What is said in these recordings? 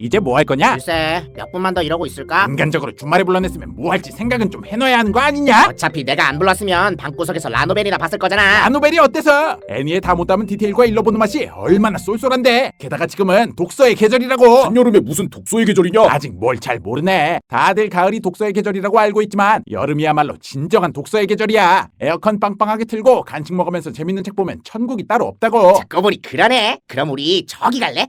이제 뭐 할 거냐? 글쎄, 몇 분만 더 이러고 있을까? 인간적으로 주말에 불러냈으면 뭐 할지 생각은 좀 해놔야 하는 거 아니냐? 어차피 내가 안 불렀으면 방구석에서 라노벨이나 봤을 거잖아. 아노벨이 어때서? 애니에 다 못 담은 디테일과 일러보는 맛이 얼마나 쏠쏠한데. 게다가 지금은 독서의 계절이라고. 한여름에 무슨 독서의 계절이냐? 아직 뭘 잘 모르네. 다들 가을이 독서의 계절이라고 알고 있지만 여름이야말로 진정한 독서의 계절이야. 에어컨 빵빵하게 틀고 간식 먹으면서 재밌는 책 보면 천국이 따로 없다고. 듣고 보니 그러네. 그럼 우리 저기 갈래?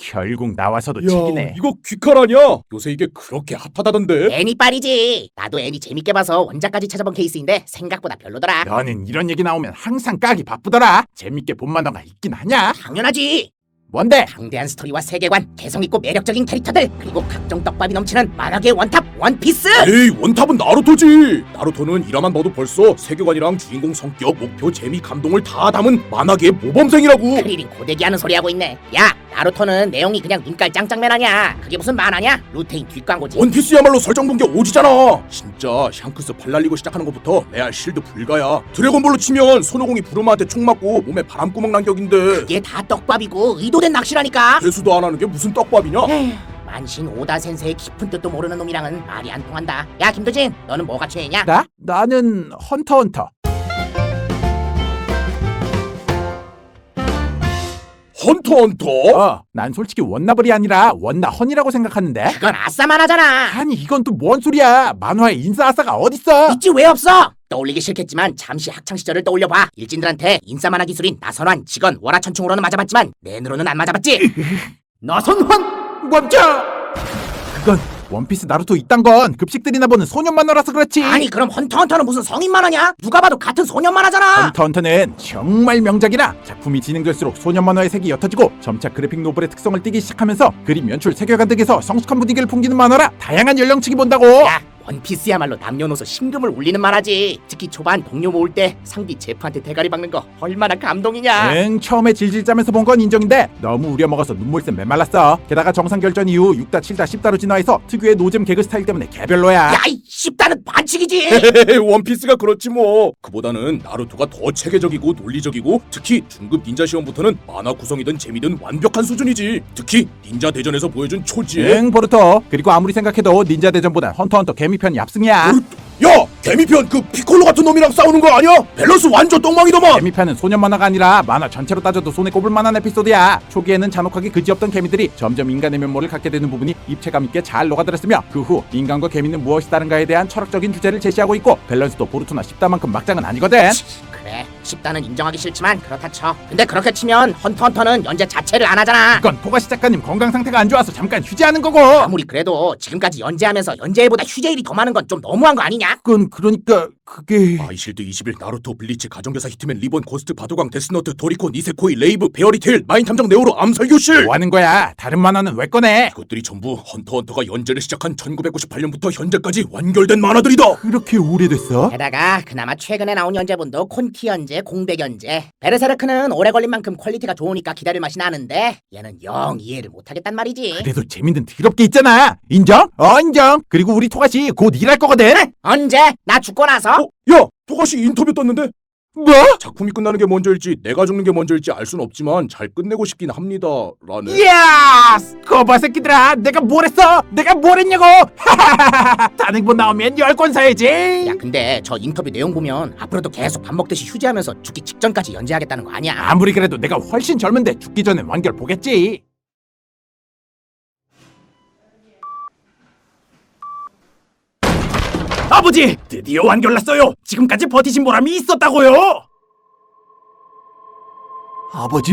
결국 나와서도 야, 책이네. 이거 귀칼 아니야? 요새 이게 그렇게 핫하다던데. 애니빨이지. 나도 애니 재밌게 봐서 원작까지 찾아본 케이스인데 생각보다 별로더라. 너는 이런 얘기 나오면 항상 까기 바쁘더라. 재밌게 본 만화가 있긴 하냐? 당연하지. 뭔데? 방대한 스토리와 세계관, 개성있고 매력적인 캐릭터들, 그리고 각종 떡밥이 넘치는 만화계 원탑 원피스! 에이, 원탑은 나루토지. 나루토는 이라만 봐도 벌써 세계관이랑 주인공 성격, 목표, 재미, 감동을 다 담은 만화계의 모범생이라고. 크릴인 고데기 하는 소리 하고 있네. 야, 나루토는 내용이 그냥 눈깔 짱짱맨 아니야. 그게 무슨 만화냐? 루테인 뒷광고지. 원피스야말로 설정 본 게 오지잖아. 진짜 샹크스 발 날리고 시작하는 것부터 레알 실드 불가야. 드래곤볼로 치면 손오공이 부르마한테 총 맞고 몸에 바람구멍 난 격인데 그게 다 떡밥이고 의도된 낚시라니까. 회수도 안 하는 게 무슨 떡밥이냐? 에휴, 만신 오다 센세의 깊은 뜻도 모르는 놈이랑은 말이 안 통한다. 야, 김도진, 너는 뭐가 최애냐? 나는 헌터. 헌터? 난 솔직히 원나블이 아니라 원나헌이라고 생각하는데. 그건 아싸 만화잖아. 아니 이건 또 뭔 소리야? 만화에 인싸 아싸가 어딨어? 있지 왜 없어? 떠올리기 싫겠지만 잠시 학창 시절을 떠올려봐. 일진들한테 인싸 만화 기술인 나선환, 직원, 월화천충으로는 맞아봤지만 내 눈으로는 안 맞아봤지. 나선환! 멈춰! 그건 원피스 나루토 이딴 건 급식들이나 보는 소년 만화라서 그렇지. 아니 그럼 헌터헌터는 무슨 성인 만화냐? 누가 봐도 같은 소년 만화잖아. 헌터는 정말 명작이라. 작품이 진행될수록 소년 만화의 색이 옅어지고 점차 그래픽 노블의 특성을 띠기 시작하면서 그림, 연출, 세계관 등에서 성숙한 분위기를 풍기는 만화라 다양한 연령층이 본다고. 야, 원피스야말로 남녀노소 심금을 울리는 만화지. 특히 초반 동료 모을 때 상비 제프한테 대가리 박는 거 얼마나 감동이냐. 응, 처음에 질질 짜면서 본 건 인정인데 너무 우려먹어서 눈물샘 메말랐어. 게다가 정상 결전 이후 6다, 7다, 10다로 진화해서 특유의 노잼 개그 스타일 때문에 개별로야. 야, 이 씹다는 반칙이지. 헤헤헤, 원피스가 그렇지 뭐. 그보다는 나루토가 더 체계적이고 논리적이고 특히 중급 닌자 시험부터는 만화 구성이든 재미든 완벽한 수준이지. 특히 닌자 대전에서 보여준 초지에 응, 보르토. 그리고 아무리 생각해도 닌자 대전보단 헌터 개미편이 압승이야. 야! 개미편 그 피콜로 같은 놈이랑 싸우는 거 아니야? 밸런스 완전 똥망이더만. 개미편은 소년 만화가 아니라 만화 전체로 따져도 손에 꼽을 만한 에피소드야. 초기에는 잔혹하게 그지없던 개미들이 점점 인간의 면모를 갖게 되는 부분이 입체감 있게 잘 녹아들었으며 그 후 인간과 개미는 무엇이 다른가에 대한 철학적인 주제를 제시하고 있고 밸런스도 보르토나 십다만큼 막장은 아니거든. 그래, 십다는 인정하기 싫지만 그렇다 쳐. 근데 그렇게 치면 헌터헌터는 연재 자체를 안 하잖아. 그건 토가시 작가님 건강 상태가 안 좋아서 잠깐 휴지하는 거고. 아무리 그래도 지금까지 연재하면서 연재일보다 휴재일이 더 많은 건 좀 너무한 거 아니냐? 그건 그러니까 그게 아이실드 20일 나루토 블리치 가정교사 히트맨 리본 고스트 바도강 데스노트 도리코 니세코이 레이브 베어리테일 마인탐정 네오로 암살교실. 뭐 하는 거야? 다른 만화는 왜 꺼내? 이것들이 전부 헌터헌터가 연재를 시작한 1998년부터 현재까지 완결된 만화들이다. 그렇게 오래됐어? 게다가 그나마 최근에 나온 연재분도 콘티 연재, 공백 연재. 베르세르크는 오래 걸린 만큼 퀄리티가 좋으니까 기다릴 맛이 나는데 얘는 영 이해를 못하겠단 말이지. 그래도 재밌는 더럽게 있잖아. 인정? 인정. 그리고 우리 토가시 곧 일할 거거든. 언제? 나 죽고 나서? 야! 토가시 인터뷰 떴는데? 뭐? 작품이 끝나는 게 먼저일지 내가 죽는 게 먼저일지 알 순 없지만 잘 끝내고 싶긴 합니다 라네. 이야! 거봐 새끼들아, 내가 뭘 했어? 내가 뭘 했냐고? 단행본 나오면 10권 사야지. 야, 근데 저 인터뷰 내용 보면 앞으로도 계속 밥 먹듯이 휴재하면서 죽기 직전까지 연재하겠다는 거 아니야? 아무리 그래도 내가 훨씬 젊은데 죽기 전엔 완결 보겠지. 아버지! 드디어 완결났어요! 지금까지 버티신 보람이 있었다고요! 아버지?